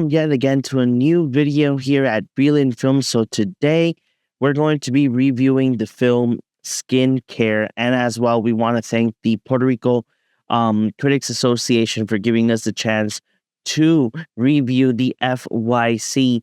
welcome yet again to a new video here at Breland Film. So today we're going to be reviewing the film Skincare, and as well, we want to thank the Puerto Rico Critics Association for giving us the chance to review the FYC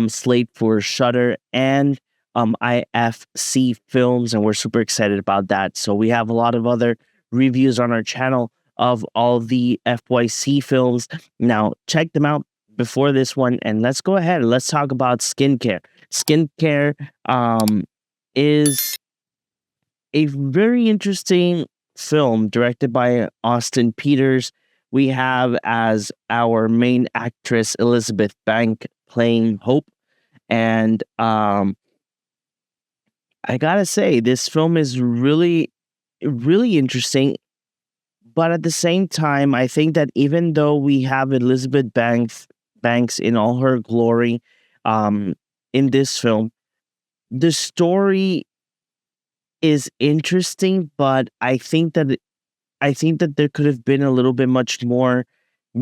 slate for Shudder and IFC films, and we're super excited about that. So we have a lot of other reviews on our channel of all the FYC films. Now, check them out before this one, and let's go ahead and let's talk about Skincare. Skincare is a very interesting film directed by Austin Peters. We have as our main actress Elizabeth Bank playing Hope, and I gotta say, this film is really interesting. But at the same time, I think that even though we have Elizabeth Banks in all her glory in this film, the story is interesting, but I think that there could have been a little bit much more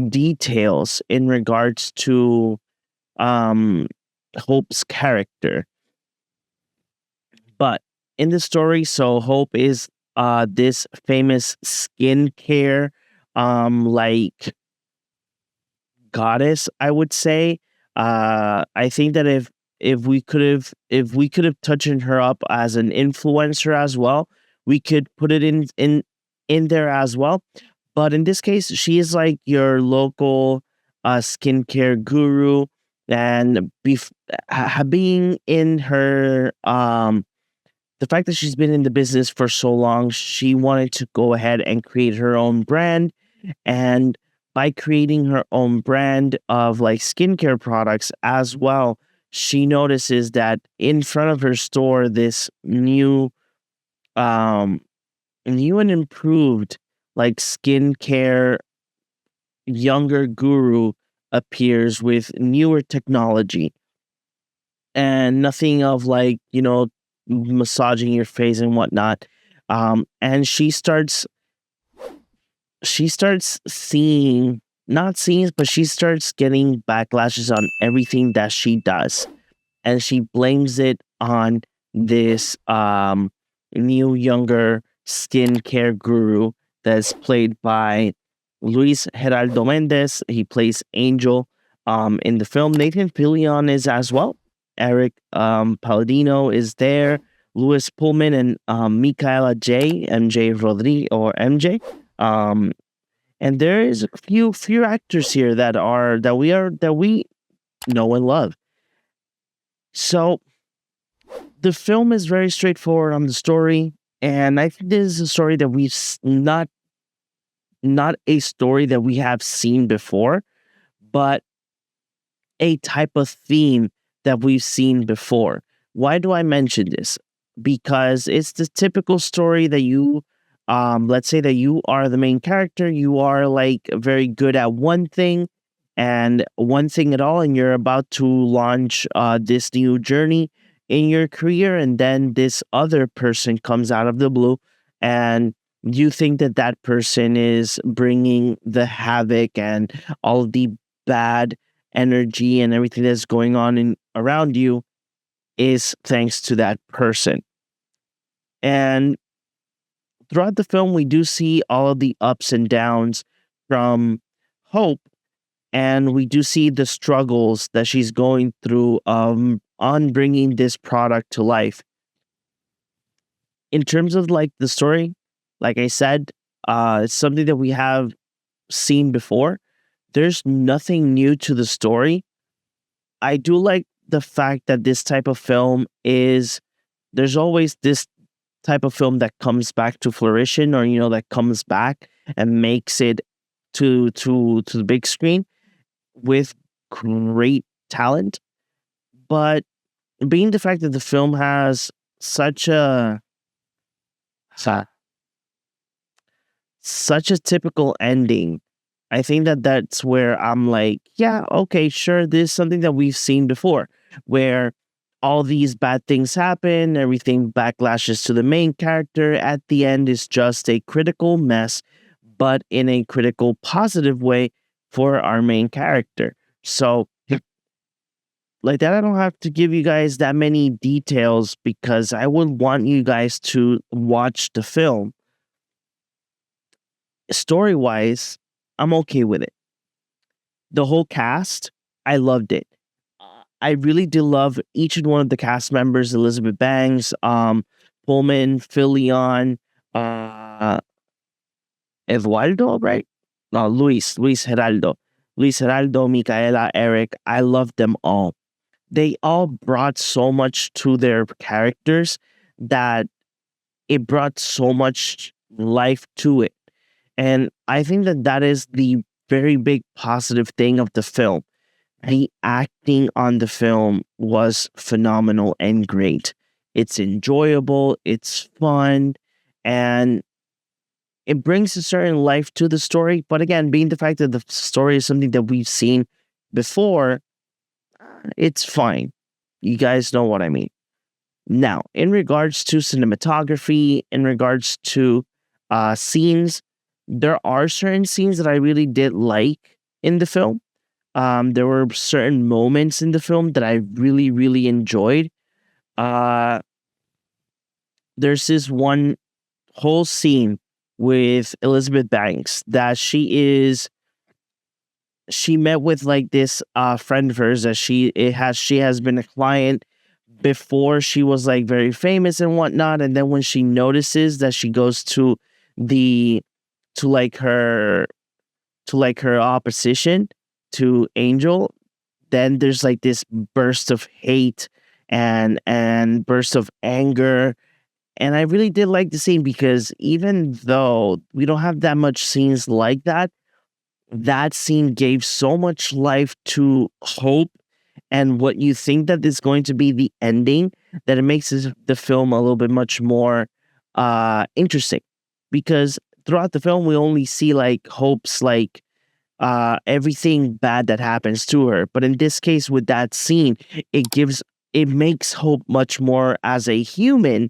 details in regards to Hope's character. But in the story, so Hope is this famous skincare like goddess, I would say. I think that if we could have touched her up as an influencer as well, we could put it in there as well. But in this case, she is like your local skincare guru, and being in her the fact that she's been in the business for so long, she wanted to go ahead and create her own brand. And by creating her own brand of like skincare products as well, she notices that in front of her store, this new and improved like skincare younger guru appears with newer technology, and nothing of like, massaging your face and whatnot. And she starts seeing, not seeing, but she starts getting backlashes on everything that she does, and she blames it on this new younger skincare guru that's played by Luis Geraldo Mendez. He plays Angel in the film. Nathan Fillion is as well. Eric Palladino is there. Louis Pullman and Michaela MJ Rodriguez, or MJ. And there is a few actors here that we know and love. So the film is very straightforward on the story, and I think this is a story that we've not a story that we have seen before, but a type of theme that we've seen before. Why do I mention this? Because it's the typical story that you, let's say that you are the main character, you are like very good at one thing and one thing at all, and you're about to launch this new journey in your career, and then this other person comes out of the blue, and you think that that person is bringing the havoc and all the bad energy and everything that's going on around you is thanks to that person. And throughout the film, we do see all of the ups and downs from Hope, and we do see the struggles that she's going through on bringing this product to life. In terms of like the story, like I said, it's something that we have seen before. There's nothing new to the story. I do like the fact that this type of film there's always this type of film that comes back to fruition, or, that comes back and makes it to the big screen with great talent. But being the fact that the film has such a typical ending, I think that that's where I'm like, yeah, okay, sure, this is something that we've seen before, where all these bad things happen, everything backlashes to the main character. At the end is just a critical mess, but in a critical positive way for our main character. So like that. I don't have to give you guys that many details because I would want you guys to watch the film. Story wise, I'm okay with it. The whole cast, I loved it. I really did love each and one of the cast members: Elizabeth Banks, Pullman, Phil Leon, uh, Eduardo, right? No, Luis Geraldo, Micaela, Eric. I loved them all. They all brought so much to their characters that it brought so much life to it. And I think that that is the very big positive thing of the film. The acting on the film was phenomenal and great. It's enjoyable, it's fun, and it brings a certain life to the story. But again, being the fact that the story is something that we've seen before, it's fine. You guys know what I mean. Now, in regards to cinematography, in regards to scenes, there are certain scenes that I really did like in the film. There were certain moments in the film that I really, really enjoyed. Uh, there's this one whole scene with Elizabeth Banks that she met with like this friend of hers that she has been a client before she was like very famous and whatnot, and then when she notices that she goes to the to like her opposition to Angel, then there's like this burst of hate and burst of anger. And I really did like the scene because even though we don't have that much scenes like that, that scene gave so much life to Hope and what you think that is going to be the ending, that it makes the film a little bit much more interesting. Because throughout the film we only see like Hope's like everything bad that happens to her, but in this case with that scene, it makes Hope much more as a human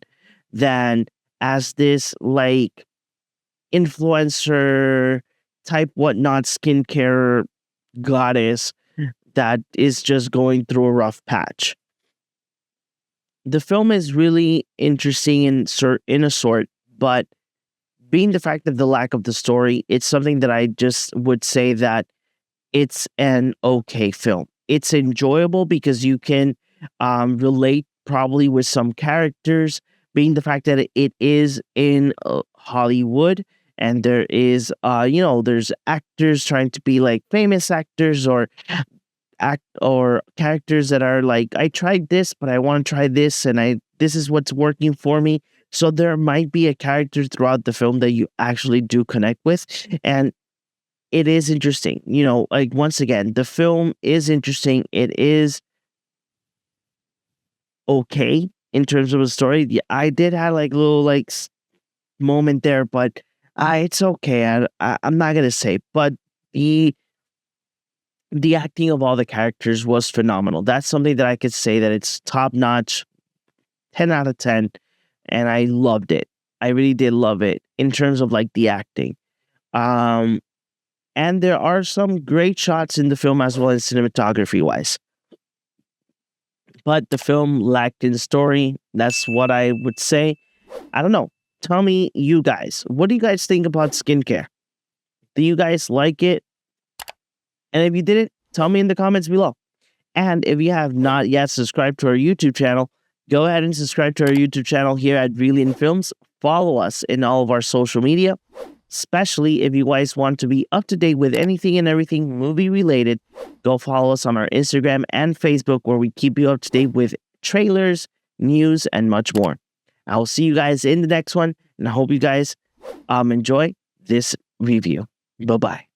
than as this like influencer type whatnot skincare goddess that is just going through a rough patch. The film is really interesting in a sort, but being the fact of the lack of the story, it's something that I just would say that it's an okay film. It's enjoyable because you can relate probably with some characters, being the fact that it is in Hollywood and there is, there's actors trying to be like famous actors or characters that are like, I tried this, but I want to try this, and this is what's working for me. So there might be a character throughout the film that you actually do connect with, and it is interesting. Like once again, the film is interesting. It is okay in terms of the story. Yeah, I did have like a little like moment there, but it's okay. I'm not gonna say, but the the acting of all the characters was phenomenal. That's something that I could say that it's top notch, 10 out of 10, and I loved it. I really did love it in terms of like the acting. Um, and there are some great shots in the film as well as cinematography wise. But the film lacked in story. That's what I would say. I don't know. Tell me, you guys, what do you guys think about skincare? Do you guys like it? And if you didn't, tell me in the comments below. And if you have not yet subscribed to our YouTube channel, go ahead and subscribe to our YouTube channel here at Brilliant Films. Follow us in all of our social media, especially if you guys want to be up to date with anything and everything movie related. Go follow us on our Instagram and Facebook, where we keep you up to date with trailers, news, and much more. I will see you guys in the next one, and I hope you guys enjoy this review. Bye-bye.